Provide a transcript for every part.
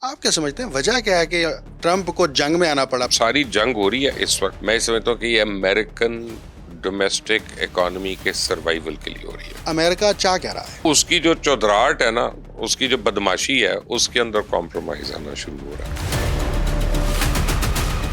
آپ کیا سمجھتے ہیں وجہ کیا ہے کہ ٹرمپ کو جنگ میں آنا پڑا؟ ساری جنگ ہو رہی ہے اس وقت، میں سمجھتا ہوں کہ یہ امریکن ڈومیسٹک اکانومی کے سروائیول کے لیے ہو رہی ہے. امریکہ چاہ کیا رہا ہے؟ اس کی جو چودراہٹ ہے نا، اس کی جو بدماشی ہے، اس کے اندر کمپرومائز آنا شروع ہو رہا ہے.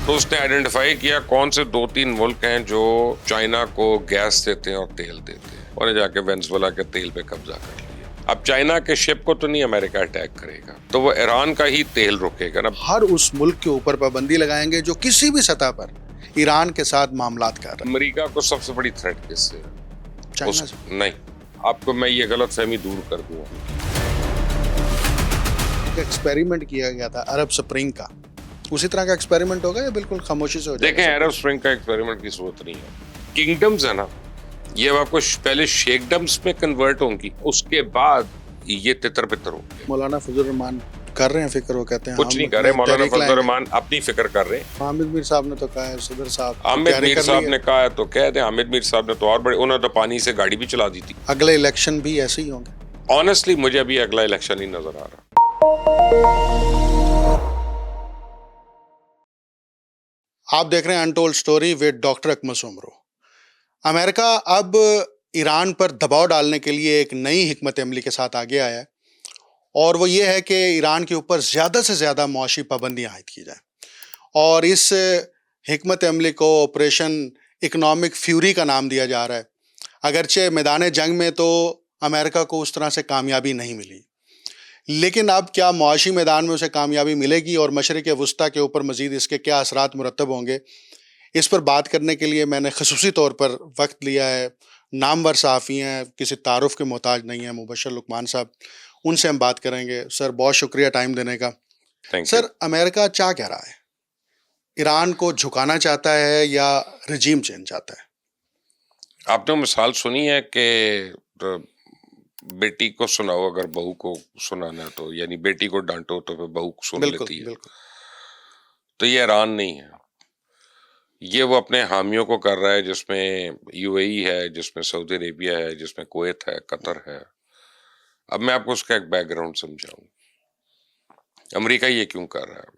تو اس نے آئیڈینٹیفائی کیا کون سے 2-3 ملک ہیں جو چائنا کو گیس دیتے ہیں اور تیل دیتے ہیں. انہیں جا کے وینزویلا کے تیل پہ قبضہ کر لیا. اب چائنا کے شپ کو تو نہیں امریکہ اٹیک کرے گا، تو وہ ایران کا ہی تیل روکے گا نا. ہر اس ملک کے اوپر پابندی لگائیں گے جو کسی بھی سطح پر ایران کے ساتھ معاملات کر رہا ہے. امریکہ کو سب سے بڑی تھریٹ کس سے؟ چائنا سے. نہیں، آپ کو میں یہ غلط فہمی دور کر دوں. ایکسپیریمنٹ کیا گیا تھا عرب سپرنگ کا، اسی طرح کا ایکسپیریمنٹ ہوگا یا بالکل خاموشی سے ہو جائے گا؟ دیکھیں، عرب سپرنگ کا ایکسپیریمنٹ کی صورت نہیں ہے. کنگڈمز ہے نا، یہ آپ کو پہلے شیک ڈمز میں کنورٹ ہوں گی، اس کے بعد یہ تتر بتر ہوں گے. مولانا فضل الرحمان کر رہے ہیں فکر، وہ کہتے ہیں کچھ نہیں کر رہے. مولانا فضل الرحمان اپنی فکر کر رہے ہیں. حامد میر صاحب نے تو کہا ہے، صدر صاحب حامد میر صاحب نے کہا ہے تو کہہ دیں. حامد میر صاحب نے تو اور بڑے، انہوں نے تو پانی سے گاڑی بھی چلا دی تھی. اگلے الیکشن بھی ایسے ہی ہوں گے. آنیسٹلی مجھے ابھی اگلا الیکشن ہی نظر آ رہا. آپ دیکھ رہے ہیں انٹولڈ سٹوری ود ڈاکٹر اکمل سومرو. امریکہ اب ایران پر دباؤ ڈالنے کے لیے ایک نئی حکمت عملی کے ساتھ آگے آیا ہے، اور وہ یہ ہے کہ ایران کے اوپر زیادہ سے زیادہ معاشی پابندیاں عائد کی جائیں. اور اس حکمت عملی کو آپریشن اکنامک فیوری کا نام دیا جا رہا ہے. اگرچہ میدان جنگ میں تو امریکہ کو اس طرح سے کامیابی نہیں ملی، لیکن اب کیا معاشی میدان میں اسے کامیابی ملے گی، اور مشرق وسطیٰ کے اوپر مزید اس کے کیا اثرات مرتب ہوں گے؟ اس پر بات کرنے کے لیے میں نے خصوصی طور پر وقت لیا ہے. نامور صحافی ہیں، کسی تعارف کے محتاج نہیں ہیں، مبشر لقمان صاحب، ان سے ہم بات کریں گے. سر بہت شکریہ ٹائم دینے کا. سر، امریکہ چاہ کیا رہا ہے؟ ایران کو جھکانا چاہتا ہے یا رجیم چینج چاہتا ہے؟ آپ نے مثال سنی ہے کہ بیٹی کو سناؤ اگر بہو کو سنانا ہے تو، یعنی بیٹی کو ڈانٹو تو پھر بہو سن لیتی ہے. بالکل. تو یہ ایران نہیں ہے، یہ وہ اپنے حامیوں کو کر رہا ہے، جس میں یو اے ای ہے، جس میں سعودی عربیہ ہے، جس میں کویت ہے، قطر ہے. اب میں آپ کو اس کا ایک بیک گراؤنڈ سمجھاؤں. امریکہ یہ کیوں کر رہا ہے؟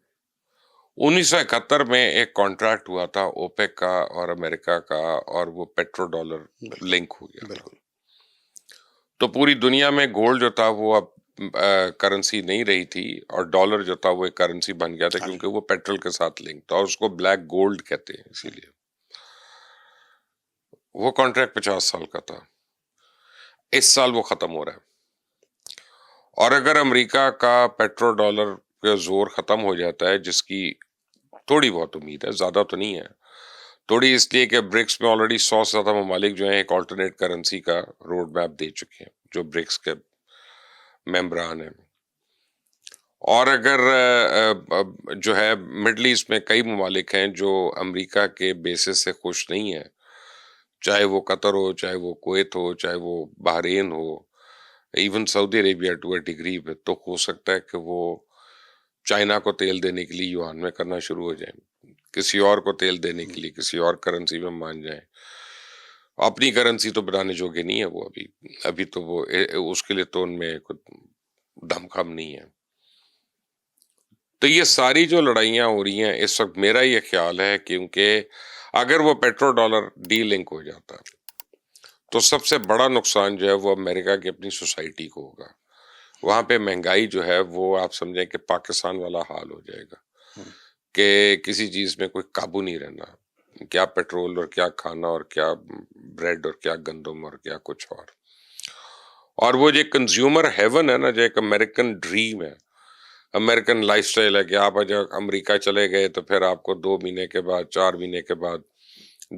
1971 میں ایک کانٹریکٹ ہوا تھا اوپیک کا اور امریکہ کا، اور وہ پیٹرو ڈالر لنک ہو گیا تھا. تو پوری دنیا میں گولڈ جو تھا وہ اب کرنسی نہیں رہی تھی، اور ڈالر جو تھا وہ ایک کرنسی بن گیا تھا، کیونکہ وہ پیٹرول کے ساتھ لنک تھا، اور اس کو بلیک گولڈ کہتے ہیں. اسی لیے وہ کانٹریکٹ 50 سال کا تھا. اس سال وہ ختم ہو رہا ہے، اور اگر امریکہ کا پیٹرو ڈالر کا زور ختم ہو جاتا ہے، جس کی تھوڑی بہت امید ہے، زیادہ تو نہیں ہے، تھوڑی اس لیے کہ برکس میں آلریڈی 100 سے زیادہ ممالک جو ہیں ایک آلٹرنیٹ کرنسی کا روڈ میپ دے چکے ہیں، جو برکس کے ممبران ہیں. اور اگر جو ہے مڈل ایسٹ میں کئی ممالک ہیں جو امریکہ کے بیسس سے خوش نہیں ہیں، چاہے وہ قطر ہو، چاہے وہ کویت ہو، چاہے وہ بحرین ہو، even Saudi Arabia to a degree پہ، تو ہو سکتا ہے کہ وہ چائنا کو تیل دینے کے لیے یوان میں کرنا شروع ہو جائیں، کسی اور کو تیل دینے کے لیے کسی اور کرنسی میں مان جائیں. اپنی کرنسی تو بنانے جوگے نہیں ہے وہ ابھی تو وہ اس کے لیے تو ان میں دم خم نہیں ہے. تو یہ ساری جو لڑائیاں ہو رہی ہیں اس وقت، میرا یہ خیال ہے کیونکہ اگر وہ پیٹرو ڈالر ڈی لنک ہو جاتا تو سب سے بڑا نقصان جو ہے وہ امریکہ کی اپنی سوسائٹی کو ہوگا. وہاں پہ مہنگائی جو ہے وہ آپ سمجھیں کہ پاکستان والا حال ہو جائے گا، کہ کسی چیز میں کوئی قابو نہیں رہنا، کیا پیٹرول اور کیا کھانا اور کیا بریڈ اور کیا گندم اور کیا کچھ اور. اور وہ جو کنزیومر ہیون ہے نا، جو ایک امریکن ڈریم ہے، امریکن لائف سٹائل ہے، کہ آپ جب امریکہ چلے گئے تو پھر آپ کو 2 مہینے کے بعد 4 مہینے کے بعد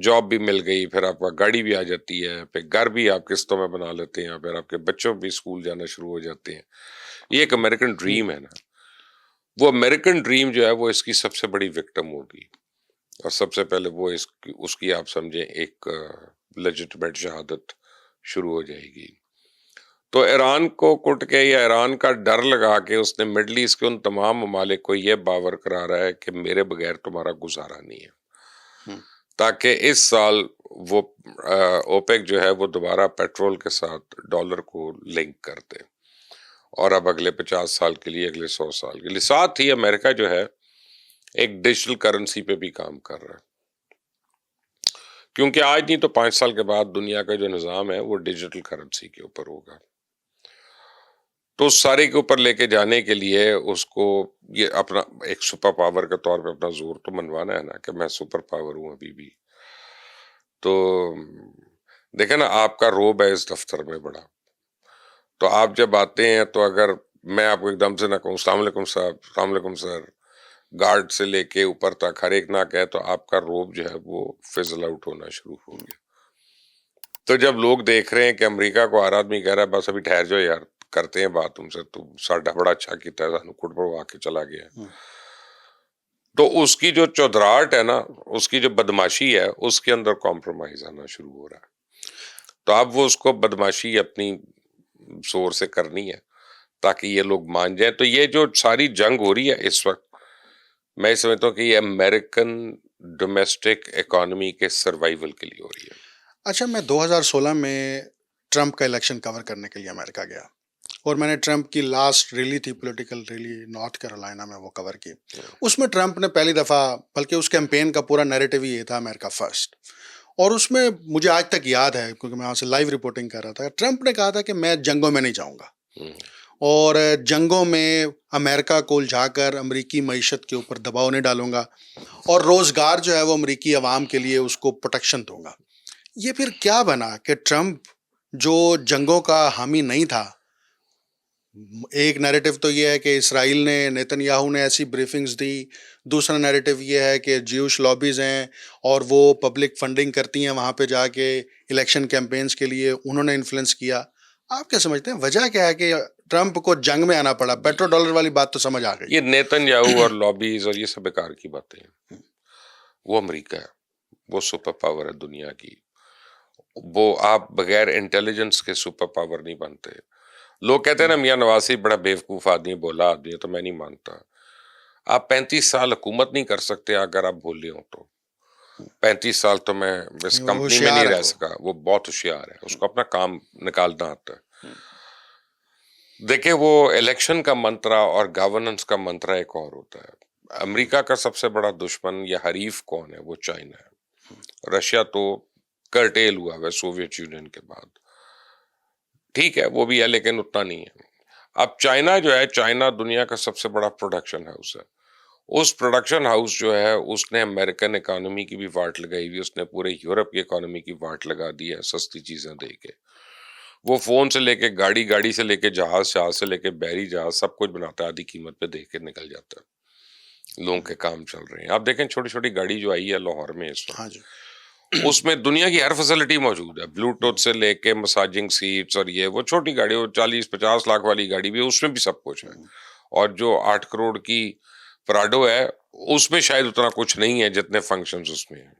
جاب بھی مل گئی، پھر آپ کا گاڑی بھی آ جاتی ہے، پھر گھر بھی آپ قسطوں میں بنا لیتے ہیں، پھر آپ کے بچوں بھی اسکول جانا شروع ہو جاتے ہیں. یہ ایک امریکن ڈریم ہے نا. وہ امریکن ڈریم جو ہے وہ اس کی سب سے بڑی وکٹم ہوگی، اور سب سے پہلے وہ اس کی آپ سمجھیں ایک لیجٹمیٹ شہادت شروع ہو جائے گی. تو ایران کو کٹ کے یا ایران کا ڈر لگا کے اس نے مڈل ایسٹ کے ان تمام ممالک کو یہ باور کرا رہا ہے کہ میرے بغیر تمہارا گزارا نہیں ہے، تاکہ اس سال وہ اوپیک جو ہے وہ دوبارہ پیٹرول کے ساتھ ڈالر کو لنک کر دے. اور اب اگلے 50 سال کے لیے، اگلے 100 سال کے لیے. ساتھ ہی امریکہ جو ہے ایک ڈیجیٹل کرنسی پہ بھی کام کر رہا ہے، کیونکہ آج نہیں تو 5 سال کے بعد دنیا کا جو نظام ہے وہ ڈیجیٹل کرنسی کے اوپر ہوگا. تو اس سارے کے اوپر لے کے جانے کے لیے اس کو یہ اپنا ایک سپر پاور کے طور پہ اپنا زور تو منوانا ہے نا، کہ میں سپر پاور ہوں ابھی بھی. تو دیکھیں نا، آپ کا روب ہے اس دفتر میں بڑا، تو آپ جب آتے ہیں تو اگر میں آپ کو ایک دم سے نہ کہوں السلام علیکم صاحب، السلام علیکم سر، گارڈ سے لے کے اوپر تک ہر ایک نہ کہے، تو آپ کا روب جو ہے وہ فزل آؤٹ ہونا شروع ہو گیا. تو جب لوگ دیکھ رہے ہیں کہ امریکہ کو ہر آدمی کہہ رہا ہے بس ابھی ٹھہر جاؤ یار، کرتے ہیں بات تم سے، تو ساڈا بڑا اچھا کیتا ہے، سانو کٹ پڑوا کے چلا گیا. تو اس کی جو چودراہٹ ہے نا، اس کی جو بدماشی ہے، اس کے اندر کمپرومائز آنا شروع ہو رہا ہے. تو اب وہ اس کو بدماشی اپنی زور سے کرنی ہے تاکہ یہ لوگ مان جائیں. تو یہ جو ساری جنگ ہو رہی ہے اس وقت، میں سمجھتا ہوں کہ یہ امریکن ڈومیسٹک اکانومی کے سروائیول کے لیے ہو رہی ہے. اچھا، میں 2016 میں ٹرمپ کا الیکشن کور کرنے کے لیے امریکہ گیا، اور میں نے ٹرمپ کی لاسٹ ریلی تھی، پولیٹیکل ریلی نارتھ کیرولائنا میں، وہ کور کی. اس میں ٹرمپ نے پہلی دفعہ، بلکہ اس کیمپین کا پورا نیریٹو ہی یہ تھا امریکہ فرسٹ. اور اس میں مجھے آج تک یاد ہے، کیونکہ میں وہاں سے لائیو رپورٹنگ کر رہا تھا، ٹرمپ نے کہا تھا کہ میں جنگوں میں نہیں جاؤں گا، اور جنگوں میں امریکہ کو الجھا کر امریکی معیشت کے اوپر دباؤ نہیں ڈالوں گا، اور روزگار جو ہے وہ امریکی عوام کے لیے اس کو پروٹیکشن دوں گا. یہ پھر کیا بنا کہ ٹرمپ جو جنگوں کا حامی نہیں تھا، ایک نیریٹو تو یہ ہے کہ اسرائیل نے، نیتن یاہو نے ایسی بریفنگز دی، دوسرا نیریٹو یہ ہے کہ جیوش لابیز ہیں اور وہ پبلک فنڈنگ کرتی ہیں وہاں پہ جا کے الیکشن کیمپینز کے لیے، انہوں نے انفلوئنس کیا. آپ کیا سمجھتے ہیں وجہ کیا ہے کہ ٹرمپ کو جنگ میں آنا پڑا؟ پیٹرو ڈالر والی بات تو سمجھ آ گئی. یہ نیتن یاہو اور لابیز اور یہ سب بیکار کی باتیں ہیں. وہ امریکہ ہے، وہ سپر پاور ہے دنیا کی. وہ آپ بغیر انٹیلیجنس کے سپر پاور نہیں بنتے. لوگ کہتے ہیں نا میاں نواز شریف بڑا بیوقوف آدمی، بولا آدمی ہے، تو میں نہیں مانتا. آپ 35 سال حکومت نہیں کر سکتے اگر آپ بولے ہوں تو. 35 سال تو میں اس کمپنی میں نہیں رہ سکا. وہ بہت ہوشیار ہے، اس کو اپنا کام نکالنا آتا ہے. دیکھیں، وہ الیکشن کا منترا اور گورننس کا منترا ایک اور ہوتا ہے. امریکہ کا سب سے بڑا دشمن یا حریف کون ہے؟ وہ چائنا ہے. رشیا تو کرٹیل ہوا ہے سوویت یونین کے بعد، ٹھیک ہے وہ بھی ہے لیکن اتنا نہیں ہے. اب چائنا جو ہے، چائنا دنیا کا سب سے بڑا پروڈکشن ہاؤس ہے. اس پروڈکشن ہاؤس جو ہے اس نے امریکن اکانومی کی بھی واٹ لگائی ہوئی، اس نے پورے یورپ کی اکانومی کی واٹ لگا دی ہے سستی چیزیں دے کے. وہ فون سے لے کے گاڑی، گاڑی سے لے کے جہاز، جہاز سے لے کے بحری جہاز، سب کچھ بناتا ہے، آدھی قیمت پہ دے کے نکل جاتا ہے. لوگوں کے کام چل رہے ہیں. آپ دیکھیں چھوٹی چھوٹی گاڑی جو آئی ہے لاہور میں اس وقت، اس میں دنیا کی ہر فیسلٹی موجود ہے، بلوٹوتھ سے لے کے مساجنگ سیٹس، اور یہ وہ چھوٹی گاڑی، وہ 40-50 لاکھ والی گاڑی بھی اس میں بھی سب کچھ ہے. اور جو 8 کروڑ کی پراڈو ہے اس میں شاید اتنا کچھ نہیں ہے جتنے فنکشنز اس میں ہیں.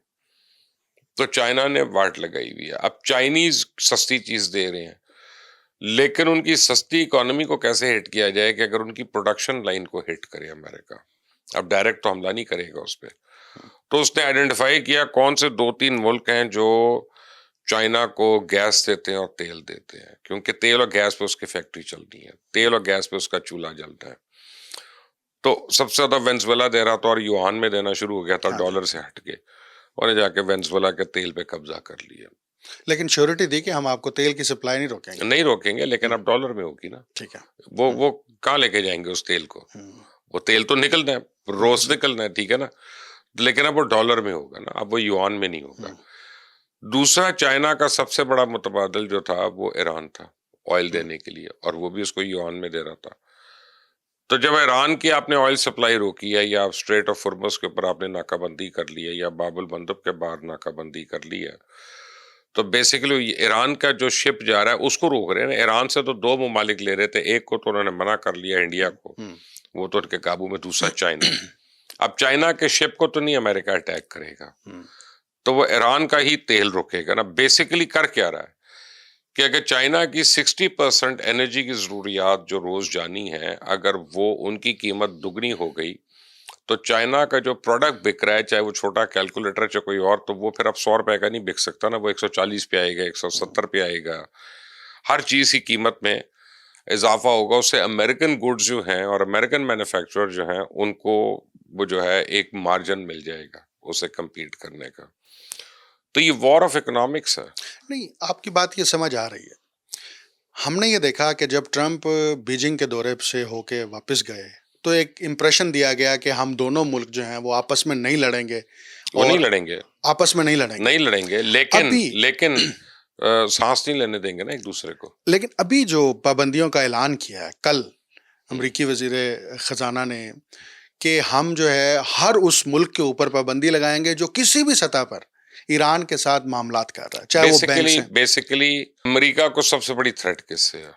تو چائنا نے واٹ لگائی ہوئی ہے. اب چائنیز سستی چیز دے رہے ہیں، لیکن ان کی سستی اکانومی کو کیسے ہٹ کیا جائے کہ اگر ان کی پروڈکشن لائن کو ہٹ کرے امریکہ. اب ڈائریکٹ تو حملہ نہیں کرے گا اس پہ. تو اس نے آئیڈینٹیفائی کیا کون سے 2-3 ملک ہیں جو چائنا کو گیس دیتے ہیں اور تیل دیتے ہیں، کیونکہ تیل اور گیس پہ اس کی فیکٹری چلتی ہے، تیل اور گیس پہ اس کا چولہا جلتا ہے. تو سب سے زیادہ وینزویلا دے رہا تھا اور یوہان میں دینا شروع ہو گیا تھا ڈالر سے ہٹ کے، اور جا کے وینزویلا کے تیل پہ قبضہ کر لیا. لیکن شیورٹی دی کہ ہم آپ کو تیل کی سپلائی نہیں روکیں گے. نہیں روکیں گے، لیکن اب ڈالر میں ہوگی نا. ٹھیک ہے. وہ کہاں لے کے جائیں گے اس تیل کو؟ وہ تیل تو نکلنا ہے، روز نکلنا ہے، ٹھیک ہے نا، لیکن اب وہ ڈالر میں ہوگا نا، اب وہ یوان میں نہیں ہوگا. دوسرا، چائنا کا سب سے بڑا متبادل جو تھا وہ ایران تھا آئل دینے کے لیے، اور وہ بھی اس کو یوان میں دے رہا تھا. تو جب ایران کی آپ نے آئل سپلائی روکی ہے، یا اسٹریٹ آف ہارمز کے اوپر آپ نے ناکہ بندی کر لی ہے، یا باب المندب کے باہر ناکہ بندی کر لی ہے، تو بیسیکلی ایران کا جو شپ جا رہا ہے اس کو روک رہے ہیں. ایران سے تو 2 ممالک لے رہے تھے، ایک کو تو انہوں نے منع کر لیا، انڈیا کو، وہ تو ان کے قابو میں. دوسرا چائنا. اب چائنا کے شپ کو تو نہیں امریکہ اٹیک کرے گا، تو وہ ایران کا ہی تیل روکے گا نا. بیسیکلی کر کیا رہا ہے کہ اگر چائنا کی 60% انرجی کی ضروریات جو روز جانی ہے، اگر وہ ان کی قیمت دگنی ہو گئی تو چائنا کا جو پروڈکٹ بک رہا ہے، چاہے وہ چھوٹا کیلکولیٹر چاہے کوئی اور، تو وہ پھر اب 100 روپے کا نہیں بک سکتا نا، وہ 140 پہ آئے گا، 170 پہ آئے گا. ہر چیز کی قیمت میں اضافہ ہوگا اس سے امریکن گڈز جو ہیں اور امریکن مینوفیکچرر جو ہیں ان کو وہ جو ہے ایک مارجن مل جائے گا اسے کمپیٹ کرنے کا. تو یہ وار آف اکنامکس ہے. نہیں، آپ کی بات یہ سمجھ آ رہی ہے. ہم نے یہ دیکھا کہ جب ٹرمپ بیجنگ کے دورے سے ہو کے واپس گئے تو ایک امپریشن دیا گیا کہ ہم دونوں ملک جو ہیں وہ آپس میں نہیں لڑیں گے، وہ نہیں اور لڑیں گے، آپس میں نہیں لڑیں گے. نہیں لڑیں گے، ابھی لیکن سانس نہیں لینے دیں گے نا ایک دوسرے کو. لیکن ابھی جو پابندیوں کا اعلان کیا ہے کل امریکی وزیر خزانہ نے، کہ ہم جو ہے ہر اس ملک کے اوپر پابندی لگائیں گے جو کسی بھی سطح پر ایران کے ساتھ معاملات کر رہا ہے، چاہے وہ بینکس ہیں. بیسیکلی امریکہ کو سب سے بڑی تھریٹ کس سے ہے؟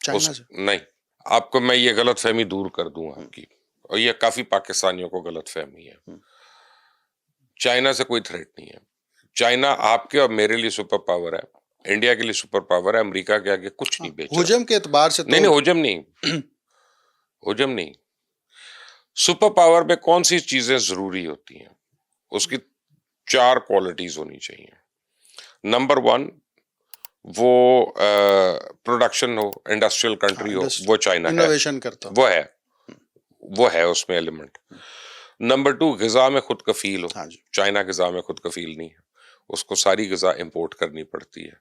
چائنا سے. نہیں، آپ کو میں یہ غلط فہمی دور کر دوں آپ کی، اور یہ کافی پاکستانیوں کو غلط فہمی ہے. چائنا سے کوئی تھریٹ نہیں ہے. چائنا آپ کے اور میرے لیے سپر پاور ہے، انڈیا کے لیے سپر پاور ہے، امریکہ کے آگے کچھ نہیں بیچ رہا. حجم کے اعتبار سے تو نہیں، حجم نہیں، حجم نہیں. سپر پاور میں کون سی چیزیں ضروری ہوتی ہیں؟ اس کی 4 کوالٹیز ہونی چاہیے. نمبر 1، وہ پروڈکشن ہو، انڈسٹریل کنٹری ہو، وہ چائنا ہے، انوویشن کرتا ہوں. وہ ہے اس میں ایلیمنٹ. نمبر 2، غذا میں خود کفیل ہو. ہاں جی. چائنا غذا میں خود کفیل نہیں ہے، اس کو ساری غذا امپورٹ کرنی پڑتی ہے.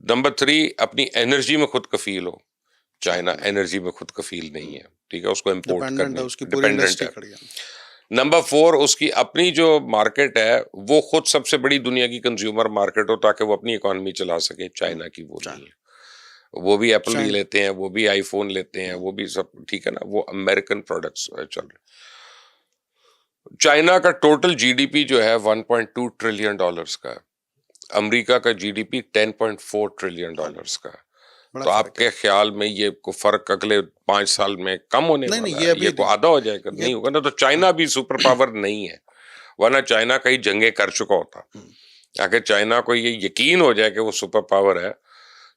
نمبر 3، اپنی انرجی میں خود کفیل ہو. چائنا انرجی میں خود کفیل نہیں ہے، ٹھیک ہے، اس کو امپورٹ ڈیپینڈنٹ کرنی ہے، اس کی پوری ڈیپینڈنٹ انڈسٹری ہے. کھڑی ہے. نمبر 4، اس کی اپنی جو مارکیٹ ہے وہ خود سب سے بڑی دنیا کی کنزیومر مارکیٹ ہو تاکہ وہ اپنی اکانومی چلا سکے. چائنا کی وہ نہیں ہے. وہ بھی ایپل ہی لیتے ہیں، وہ بھی آئی فون لیتے ہیں، وہ بھی سب ٹھیک ہے نا، وہ امریکن پروڈکٹس چل رہے. چائنا کا ٹوٹل جی ڈی پی جو ہے 1.2 ٹریلین ڈالرز کا ہے، امریکہ کا G D P 10.4 trillion dollars کا ہے. تو آپ کے خیال میں یہ کو فرق اگلے 5 سال میں کم ہونے والا ہے؟ یہ کو آدھا ہو جائے گا؟ نہیں ہوگا نا. تو چائنا بھی سپر پاور نہیں ہے، ورنہ چائنا کئی جنگیں کر چکا ہوتا. اگر چائنا کو یہ یقین ہو جائے کہ وہ سپر پاور ہے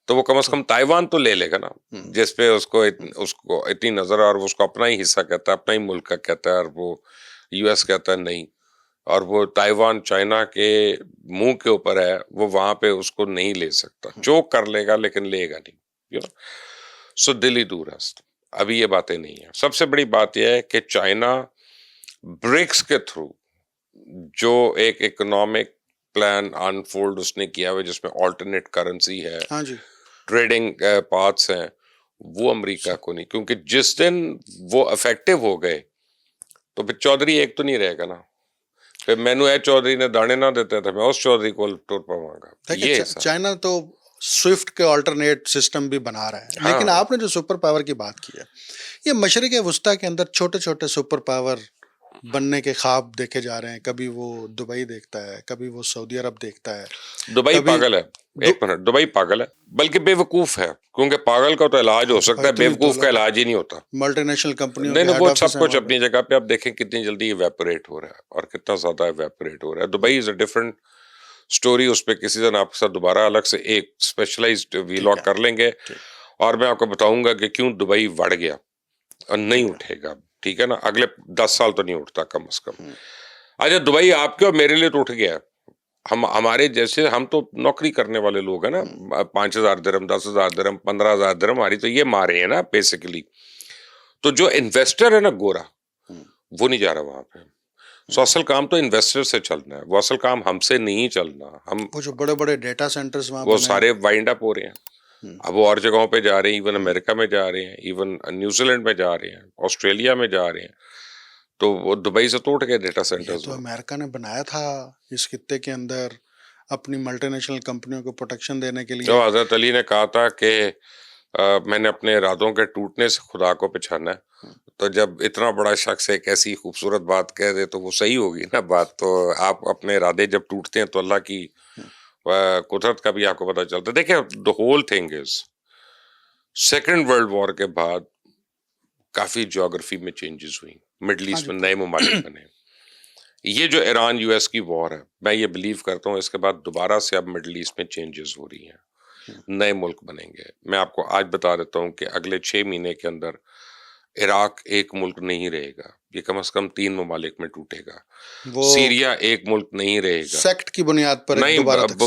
تو وہ کم از کم تائیوان تو لے لے گا نا، جس پہ اس کو اتنی نظر، اور اس کو اپنا ہی حصہ کہتا ہے، اپنا ہی ملک کا کہتا ہے، اور وہ یو ایس کہتا ہے نہیں. اور وہ تائیوان چائنا کے منہ کے اوپر ہے، وہ وہاں پہ اس کو نہیں لے سکتا. چوک کر لے گا لیکن لے گا نہیں. سو دل ہی دور ہے. ابھی یہ باتیں نہیں ہیں. سب سے بڑی بات یہ ہے کہ چائنا برکس کے تھرو جو ایک اکنامک پلان انفولڈ اس نے کیا ہوا جس میں آلٹرنیٹ کرنسی ہے، ٹریڈنگ پاتھس ہیں، وہ امریکہ کو نہیں. کیونکہ جس دن وہ افیکٹو ہو گئے تو پھر چودھری ایک تو نہیں رہے گا نا. پھر مینو اے چودھری نے دانے نہ دیتے تھے، میں اس چودھری کو ٹور پاؤں گا. چائنا تو سوئفٹ کے آلٹرنیٹ سسٹم بھی بنا رہا ہے. لیکن آپ نے جو سپر پاور کی بات کی ہے، یہ مشرق وسطیٰ کے اندر چھوٹے چھوٹے سپر پاور بننے کے خواب دیکھے جا رہے ہیں. کبھی وہ دبئی دیکھتا ہے، کبھی وہ سعودی عرب دیکھتا ہے. دبئی پاگل ہے، ایک منٹ، دبئی پاگل ہے، بلکہ بے وقوف ہے. کیونکہ پاگل کا تو علاج ہو سکتا ہے، بے وقوف کا علاج ہی نہیں ہوتا. ملٹی نیشنل کمپنیوں نہیں، وہ سب کچھ اپنی جگہ پہ. آپ دیکھیں کتنی جلدی ایویپوریٹ ہو رہا ہے اور کتنا زیادہ ایویپوریٹ ہو رہا ہے. Dubai is a different story. اس پہ کسی دن آپ کے ساتھ دوبارہ الگ سے ایک اسپیشلائزڈ ویلاگ کر لیں گے، اور میں آپ کو بتاؤں گا کہ کیوں دبئی بڑھ گیا اور نہیں اٹھے گا. ٹھیک ہے نا، اگلے 10 سال تو نہیں اٹھتا کم از کم. اچھا، دبئی آپ کے اور میرے لیے تو اٹھ گیا. ہمارے جیسے، ہم تو نوکری کرنے والے لوگ ہیں نا. 5,000 درہم، 10,000 درہم، 15,000 درہم ہماری تو یہ مارے ہیں نا بیسیکلی. تو جو انویسٹر ہے نا گورا، وہ نہیں جا رہا وہاں پہ. سو اصل کام تو انویسٹر سے چلنا ہے، وہ اصل کام ہم سے نہیں چلنا. ہم وہ جو بڑے بڑے ڈیٹا سینٹرز وہ سارے وائنڈ اپ ہو رہے ہیں. اب وہ اور جگہوں پہ جا رہے ہیں، ایون امریکہ میں جا رہے ہیں، ایون نیوزی لینڈ میں جا رہے ہیں، آسٹریلیا میں جا رہے ہیں. تو وہ دبئی سے توڑ گئے ڈیٹا سینٹرز. تو امریکہ نے بنایا تھا اس خطے کے اندر اپنی ملٹی نیشنل کمپنیوں کو پروٹیکشن دینے کے لیے. جو حضرت علی نے کہا تھا کہ میں نے اپنے ارادوں کے ٹوٹنے سے خدا کو پہچانا ہے. تو جب اتنا بڑا شخص ایک ایسی خوبصورت بات کہہ دے تو وہ صحیح ہوگی نا بات. تو آپ اپنے ارادے جب ٹوٹتے ہیں تو اللہ کی قدرت کا بھی آپ کو پتہ چلتا ہے. دیکھیں، the whole thing is second world war کے بعد کافی جیوگرفی میں چینجز ہوئی، مڈل ایسٹ میں نئے ممالک بنے. یہ جو ایران یو ایس کی وار ہے، میں یہ بلیو کرتا ہوں اس کے بعد دوبارہ سے اب مڈل ایسٹ میں چینجز ہو رہی ہیں، نئے ملک بنیں گے. میں آپ کو آج بتا دیتا ہوں کہ اگلے 6 مہینے کے اندر عراق ایک ملک نہیں رہے گا، یہ کم از کم 3 ممالک میں ٹوٹے گا. سیریا ایک ملک نہیں رہے گا، سیکٹ کی بنیاد پر. نہیں،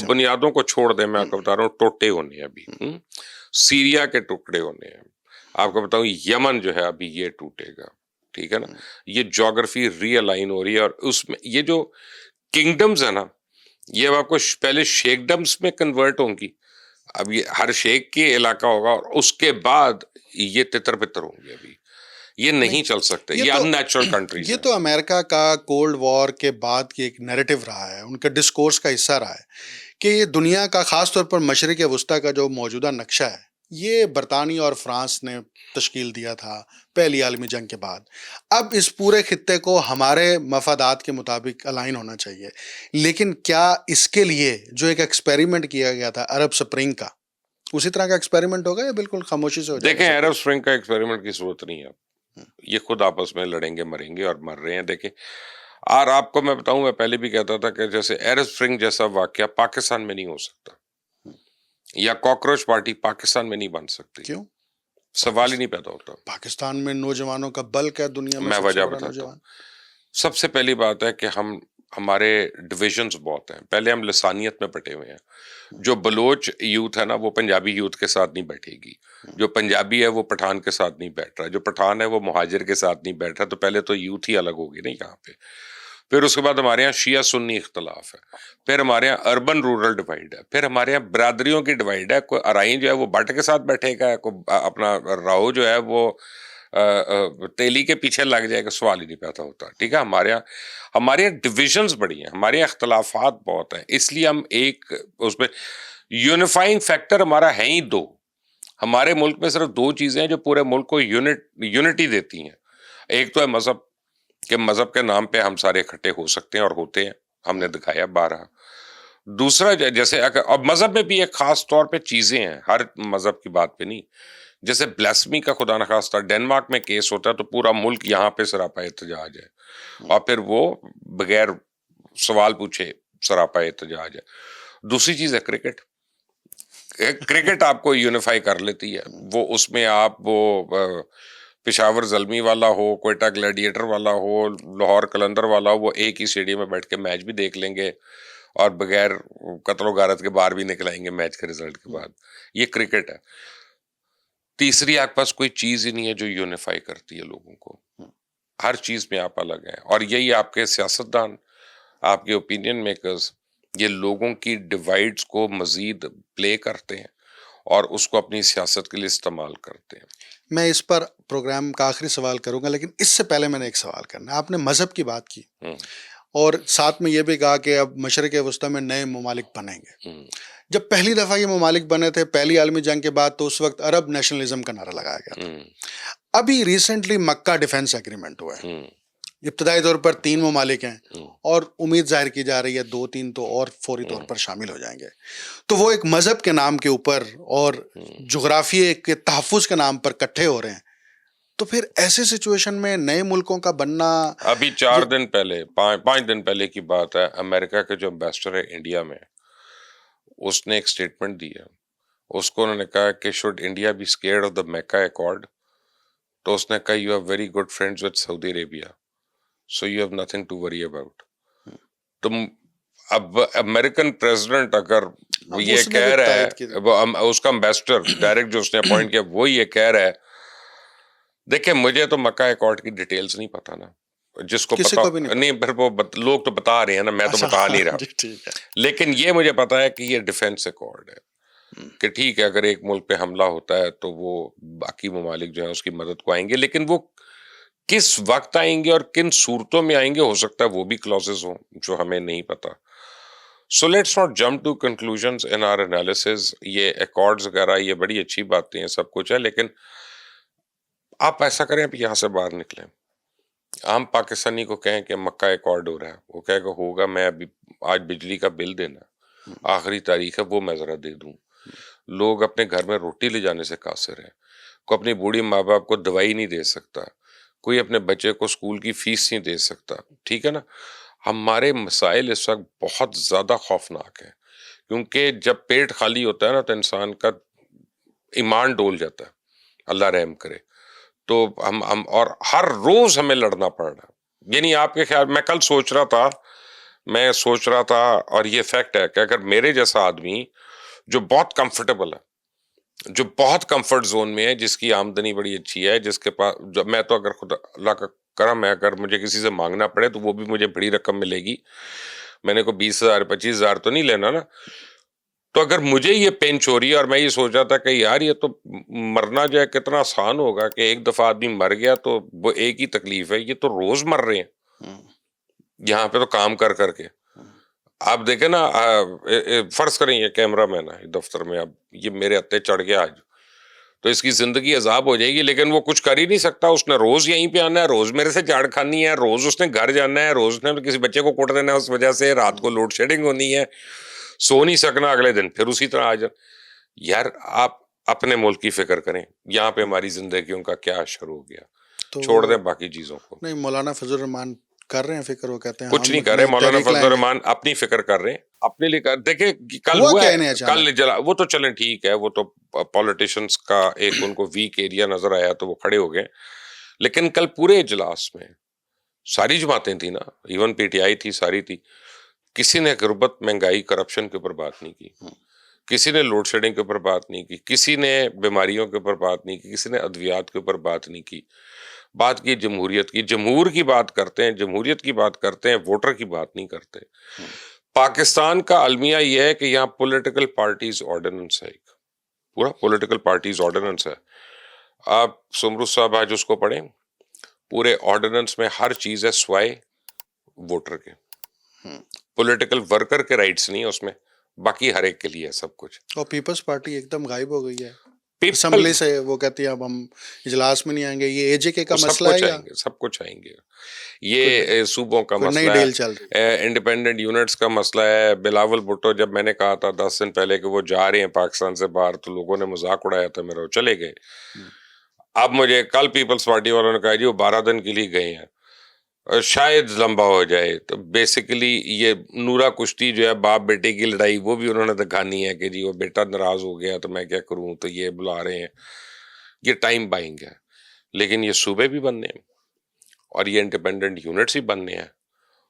بنیادوں کو چھوڑ دیں، میں آپ کو بتا رہا ہوں ٹوٹے ہونے ہیں ابھی. سیریا کے ٹکڑے ہونے ہیں، آپ کو بتاؤں یمن جو ہے ابھی یہ ٹوٹے گا, ٹھیک ہے نا, یہ جغرافی ری الائن ہو رہی ہے, اور اس میں یہ جو کنگڈمز ہے نا, یہ اب آپ کو پہلے شیکڈمز میں کنورٹ ہوں گی, اب یہ ہر شیخ کے علاقہ ہوگا, اور اس کے بعد یہ تتر بتر ہوں گے. ابھی یہ نہیں چل سکتے, یہ ان نیچرل کنٹریز یہ ہیں. تو امریکہ کا کولڈ وار کے بعد کی ایک نیریٹو رہا ہے, ان کا ڈسکورس کا حصہ رہا ہے کہ یہ دنیا کا خاص طور پر مشرق وسطیٰ کا جو موجودہ نقشہ ہے, یہ برطانیہ اور فرانس نے تشکیل دیا تھا پہلی عالمی جنگ کے بعد. اب اس پورے خطے کو ہمارے مفادات کے مطابق الائن ہونا چاہیے, لیکن کیا اس کے لیے جو ایک ایکسپیریمنٹ کیا گیا تھا عرب سپرنگ کا, اسی طرح کا ایکسپیریمنٹ ہوگا یا بالکل خاموشی سے ہو جائے گا؟ دیکھیں, عرب اسپرنگ کا ایکسپیریمنٹ کی ضرورت نہیں ہے, یہ خود آپس میں لڑیں گے, مریں گے, اور مر رہے ہیں. دیکھیں, اور آپ کو میں بتاؤں, میں پہلے بھی کہتا تھا کہ جیسے عرب اسپرنگ جیسا واقعہ پاکستان میں نہیں ہو سکتا, یا کاکروچ پارٹی پاکستان میں نہیں بن سکتی. کیوں؟ سوال ہی نہیں پیدا ہوتا. پاکستان میں نوجوانوں کا بلک ہے دنیا میں میں سب سے وجہ بڑا بتاتا ہوں. نوجوان. سب سے پہلی بات ہے کہ ہمارے ڈویژنز بہت ہیں. پہلے ہم لسانیت میں پٹے ہوئے ہیں. جو بلوچ یوتھ ہے نا, وہ پنجابی یوتھ کے ساتھ نہیں بیٹھے گی. جو پنجابی ہے وہ پٹھان کے ساتھ نہیں بیٹھ رہا. جو پٹھان ہے وہ مہاجر کے ساتھ نہیں بیٹھ رہا. تو پہلے تو یوتھ ہی الگ ہوگی نا یہاں پہ. پھر اس کے بعد ہمارے یہاں شیعہ سنی اختلاف ہے. پھر ہمارے یہاں اربن رورل ڈیوائڈ ہے. پھر ہمارے یہاں برادریوں کی ڈیوائڈ ہے. کوئی ارائیں جو ہے وہ بٹ کے ساتھ بیٹھے گا, کوئی اپنا راہو جو ہے وہ تیلی کے پیچھے لگ جائے گا. سوال ہی نہیں پیدا ہوتا. ٹھیک ہے, ہمارے یہاں ڈویژنز بڑی ہیں, ہمارے یہاں اختلافات بہت ہیں. اس لیے ہم ایک اس میں یونیفائنگ فیکٹر ہمارا ہے ہی دو. ہمارے ملک میں صرف دو چیزیں ہیں جو پورے ملک کو یونٹی دیتی ہیں. ایک تو ہے مذہب, کہ مذہب کے نام پہ ہم سارے اکٹھے ہو سکتے ہیں اور ہوتے ہیں, ہم نے دکھایا بارہا. دوسرا جیسے اب مذہب میں بھی ایک خاص طور پہ چیزیں ہیں, ہر مذہب کی بات پہ نہیں. جیسے بلاسمی کا خدا نخواستہ ڈینمارک میں کیس ہوتا ہے تو پورا ملک یہاں پہ سراپا احتجاج ہے, اور پھر وہ بغیر سوال پوچھے سراپا احتجاج ہے. دوسری چیز ہے کرکٹ. کرکٹ آپ کو یونیفائی کر لیتی ہے. وہ اس میں آپ وہ پشاور زلمی والا ہو, کوئٹہ گلیڈیٹر والا ہو, لاہور قلندر والا ہو, وہ ایک ہی اسٹیڈیم میں بیٹھ کے میچ بھی دیکھ لیں گے, اور بغیر قتل و غارت کے باہر بھی نکلائیں گے میچ کے رزلٹ کے بعد. یہ کرکٹ ہے. تیسری آپ کے پاس کوئی چیز ہی نہیں ہے جو یونیفائی کرتی ہے لوگوں کو. ہر چیز میں آپ الگ ہیں, اور یہی آپ کے سیاستدان, آپ کے اوپینین میکرز, یہ لوگوں کی ڈیوائڈز کو مزید پلے کرتے ہیں اور اس کو اپنی سیاست کے لیے استعمال کرتے ہیں. میں اس پر پروگرام کا آخری سوال کروں گا, لیکن اس سے پہلے میں نے ایک سوال کرنا ہے. آپ نے مذہب کی بات کی, اور ساتھ میں یہ بھی کہا کہ اب مشرق وسطیٰ میں نئے ممالک بنیں گے. جب پہلی دفعہ یہ ممالک بنے تھے پہلی عالمی جنگ کے بعد, تو اس وقت عرب نیشنلزم کا نعرہ لگایا گیا تھا. ابھی ریسنٹلی مکہ ڈیفنس ایگریمنٹ ہوا ہے. ابتدائی طور پر 3 ممالک ہیں, اور امید ظاہر کی جا رہی ہے 2-3 تو اور فوری طور پر شامل ہو جائیں گے. تو وہ ایک مذہب کے نام کے اوپر اور جغرافیے کے تحفظ کے نام پر کٹھے ہو رہے ہیں. تو پھر ایسے سچویشن میں نئے ملکوں کا بننا. ابھی 4 دن پہلے 5 دن پہلے کی بات ہے, امریکہ کے جو امبیسڈر ہے انڈیا میں, اس نے ایک سٹیٹمنٹ دی ہے. اس کو انہوں نے کہا کہ should India be scared of the Mecca accord, تو اس نے کہا you have very good friends with Saudi Arabia, so you have nothing to worry about. تم اب امریکن پریزیڈنٹ اگر وہ یہ کہہ رہا ہے, اس کا امبیسڈر ڈائریکٹ جو اس نے اپوائنٹ کیا وہ یہ کہہ رہا ہے. دیکھیں, مجھے تو مکہ ایکارڈ کی ڈیٹیلز نہیں پتا نا, جس کو پتا نہیں, پھر وہ لوگ تو بتا رہے ہیں نا, میں تو بتا نہیں رہا. لیکن یہ مجھے پتا ہے کہ یہ ڈیفینس ایکارڈ ہے, کہ ٹھیک ہے اگر ایک ملک پہ حملہ ہوتا ہے تو وہ باقی ممالک جو ہیں اس کی مدد کو آئیں گے, لیکن وہ کس وقت آئیں گے اور کن صورتوں میں آئیں گے, ہو سکتا ہے وہ بھی کلوزز ہوں جو ہمیں نہیں پتا. So let's not jump to conclusions in our analysis. یہ ایکارڈز وغیرہ یہ بڑی اچھی باتیں ہیں, سب کچھ ہے, لیکن آپ ایسا کریں اب یہاں سے باہر نکلیں. عام پاکستانی کو کہیں کہ مکہ ایکارڈ ہو رہا ہے, وہ کہے گا ہوگا, میں ابھی آج بجلی کا بل دینا, آخری تاریخ ہے, وہ میں ذرا دے دوں. لوگ اپنے گھر میں روٹی لے جانے سے قاصر ہیں. کوئی اپنی بوڑھی ماں باپ کو دوائی نہیں دے سکتا, کوئی اپنے بچے کو اسکول کی فیس نہیں دے سکتا. ٹھیک ہے نا. ہمارے مسائل اس وقت بہت زیادہ خوفناک ہیں, کیونکہ جب پیٹ خالی ہوتا ہے نا تو انسان کا ایمان ڈول جاتا ہے, اللہ رحم کرے. تو ہم اور ہر روز ہمیں لڑنا پڑ رہا ہے. یعنی آپ کے خیال, میں کل سوچ رہا تھا اور یہ فیکٹ ہے کہ اگر میرے جیسا آدمی جو بہت کمفرٹیبل ہے, جو بہت کمفرٹ زون میں ہے, جس کی آمدنی بڑی اچھی ہے, جس کے پاس, میں تو اگر خدا اللہ کا کرم ہے, اگر مجھے کسی سے مانگنا پڑے تو وہ بھی مجھے بڑی رقم ملے گی, میں نے کوئی 20,000 25,000 تو نہیں لینا نا. تو اگر مجھے یہ پینچ ہو رہی ہے اور میں یہ سوچ رہا تھا کہ یار یہ تو مرنا جو ہے کتنا آسان ہوگا, کہ ایک دفعہ آدمی مر گیا تو وہ ایک ہی تکلیف ہے, یہ تو روز مر رہے ہیں یہاں پہ تو کام کر کر کے. آپ دیکھیں نا, فرض کریں یہ کیمرہ مین ہے دفتر میں, اب یہ میرے ہتھے چڑھ گیا آج, تو اس کی زندگی عذاب ہو جائے گی, لیکن وہ کچھ کر ہی نہیں سکتا. اس نے روز یہیں پہ آنا ہے, روز میرے سے جھاڑ کھانی ہے, روز اس نے گھر جانا ہے, روز نے کسی بچے کو کوٹ دینا ہے, اس وجہ سے رات کو لوڈ شیڈنگ ہونی ہے, سو نہیں سکنا, اگلے دن پھر اسی طرح آ جائے. یار آپ اپنے ملک کی فکر کریں, یہاں پہ ہماری زندگیوں کا کیا اثر ہو گیا, چھوڑ دیں باقی چیزوں کو. نہیں, مولانا فضل الرحمان کر رہے ہیں فکر, وہ کہتے ہیں کچھ نہیں کر رہے مولانا فضل الرحمان, اپنی فکر کر رہے ہیں, اپنے لیے دیکھیں کل ہوا ہے, کل جلا, وہ تو چلیں ٹھیک ہے, وہ تو پولیٹیشنز کا ایک ان کو ویک ایریا نظر آیا تو وہ کھڑے ہو گئے. لیکن کل پورے اجلاس میں ساری جماعتیں تھیں نا, ایون پی ٹی آئی تھی, ساری تھی, کسی نے غربت, مہنگائی, کرپشن کے اوپر بات نہیں کی, کسی نے لوڈ شیڈنگ کے اوپر بات نہیں کی, کسی نے بیماریوں کے اوپر بات نہیں کی, کسی نے ادویات کے اوپر بات نہیں کی. بات کی جمہوریت کی, جمہور کی بات کرتے ہیں, جمہوریت کی بات کرتے ہیں, ووٹر کی بات نہیں کرتے. پاکستان کا المیہ یہ ہے کہ یہاں پولیٹیکل پارٹیز آرڈیننس ہے, ایک پورا پولیٹیکل پارٹیز آرڈیننس ہے. آپ سمرو صاحب آج اس کو پڑھیں, پورے آرڈیننس میں ہر چیز ہے سوائے ووٹر کے. پولیٹیکل ورکر کے رائٹس نہیں ہے اس میں, باقی ہر ایک کے لیے ہے سب کچھ. اور پیپلز پارٹی ایک دم غائب ہو گئی ہے اسمبلی سے, وہ کہتی ہے اب ہم اجلاس میں نہیں آئیں گے. یہ اے جے کے کا مسئلہ ہے, سب کچھ آئیں گے, یہ صوبوں کا مسئلہ ہے, انڈیپینڈنٹ یونٹس کا مسئلہ ہے. بلاول بھٹو, جب میں نے کہا تھا 10 دن پہلے کہ وہ جا رہے ہیں پاکستان سے باہر, تو لوگوں نے مذاق اڑایا تھا میرا, وہ چلے گئے. اب مجھے کل پیپلز پارٹی والوں نے کہا جی وہ 12 دن کے لیے گئے ہیں, شاید لمبا ہو جائے. تو بیسیکلی یہ نورا کشتی جو ہے باپ بیٹے کی لڑائی, وہ بھی انہوں نے دکھانی ہے کہ جی وہ بیٹا ناراض ہو گیا تو میں کیا کروں, تو یہ بلا رہے ہیں. یہ ٹائم بائنگ ہے, لیکن یہ صوبے بھی بننے ہیں اور یہ انڈیپینڈنٹ یونٹس بھی بننے ہیں,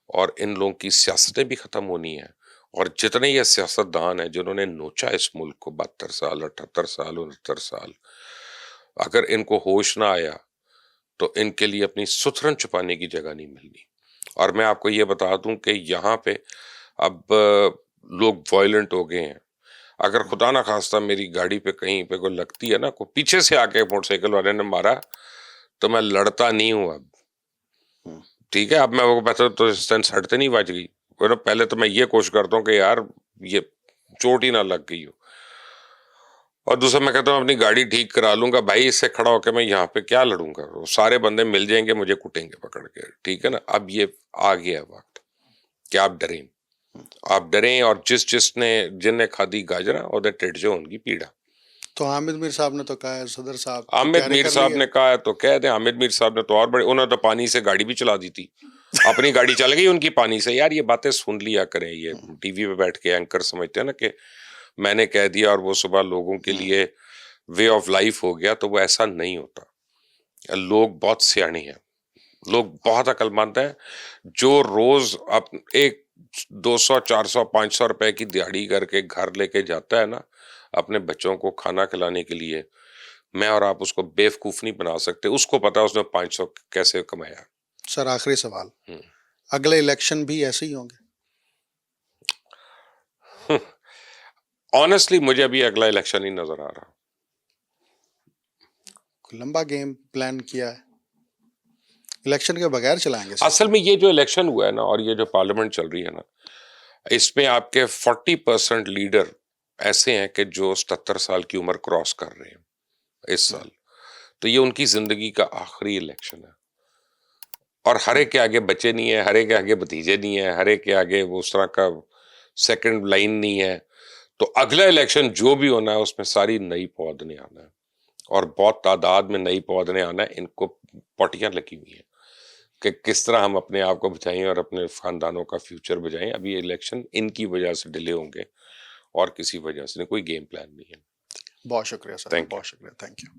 اور ان لوگوں کی سیاستیں بھی ختم ہونی ہیں. اور جتنے یہ سیاست دان ہیں جنہوں نے نوچا اس ملک کو 72 سال 78 سال 69 سال, اگر ان کو ہوش نہ آیا تو ان کے لیے اپنی ستھرن چھپانے کی جگہ نہیں ملنی. اور میں آپ کو یہ بتا دوں کہ یہاں پہ اب لوگ وائلنٹ ہو گئے ہیں. اگر خدا نہ خواستہ میری گاڑی پہ کہیں پہ کوئی لگتی ہے نا, کوئی پیچھے سے آ کے موٹر سائیکل والے نے مارا, تو میں لڑتا نہیں ہوں اب, ٹھیک ہے. اب میں وہ بہتر تو ہٹتے نہیں بچ گئی, پہلے تو میں یہ کوشش کرتا ہوں کہ یار یہ چوٹ ہی نہ لگ گئی ہو, اور دوسرا میں کہتا ہوں اپنی گاڑی ٹھیک کرا لوں گا. بھائی اس سے کھڑا ہو کے میں یہاں پہ کیا لڑوں گا, سارے بندے مل جائیں گے مجھے کٹیں گے پکڑ کے, ٹھیک ہے نا. اب یہ آ گیا وقت کہ آپ ڈریں, آپ ڈریں, اور جن نے کھادی گاجرا اور ٹیٹ جو ان کی پیڑا. تو حامد میر صاحب نے تو کہا ہے, صدر صاحب حامد میر صاحب نے کہا ہے تو کہہ دیں. حامد میر صاحب نے تو اور بڑے, انہوں نے تو پانی سے گاڑی بھی چلا دی تھی, اپنی گاڑی چل گئی ان کی پانی سے. یار یہ باتیں سن لیا کریں, یہ ٹی وی پہ بیٹھ کے اینکر سمجھتے ہیں نا کہ میں نے کہہ دیا اور وہ صبح لوگوں کے لیے وے آف لائف ہو گیا, تو وہ ایسا نہیں ہوتا. لوگ بہت سیانے ہیں, لوگ بہت عقل مند ہیں, جو روز ایک 200 400 500 روپے کی دیہڑی کر کے گھر لے کے جاتا ہے نا اپنے بچوں کو کھانا کھلانے کے لیے, میں اور آپ اس کو بیوقوف نہیں بنا سکتے. اس کو پتا اس نے 500 کیسے کمایا. سر آخری سوال, اگلے الیکشن بھی ایسے ہی ہوں گے؟ آنیسٹلی مجھے ابھی اگلا الیکشن ہی نظر آ رہا. لمبا گیم پلان کیا ہے, الیکشن کے بغیر چلائیں گے؟ اصل میں یہ جو الیکشن ہوا ہے نا, اور یہ جو پارلیمنٹ چل رہی ہے نا, اس میں آپ کے 40% لیڈر ایسے ہیں کہ جو 77 سال کی عمر کراس کر رہے ہیں اس سال. تو یہ ان کی زندگی کا آخری الیکشن ہے, اور ہر ایک کے آگے بچے نہیں ہیں, ہر ایک کے آگے بھتیجے نہیں ہیں, ہر ایک کے آگے وہ اس طرح کا سیکنڈ لائن نہیں ہے. تو اگلا الیکشن جو بھی ہونا ہے اس میں ساری نئی پود نے آنا ہے, اور بہت تعداد میں نئی پود نے آنا ہے. ان کو پوٹیاں لگی ہوئی ہیں کہ کس طرح ہم اپنے آپ کو بچائیں اور اپنے خاندانوں کا فیوچر بچائیں. ابھی الیکشن ان کی وجہ سے ڈیلے ہوں گے, اور کسی وجہ سے نہیں, کوئی گیم پلان نہیں ہے. بہت شکریہ سر, بہت شکریہ, تھینک یو.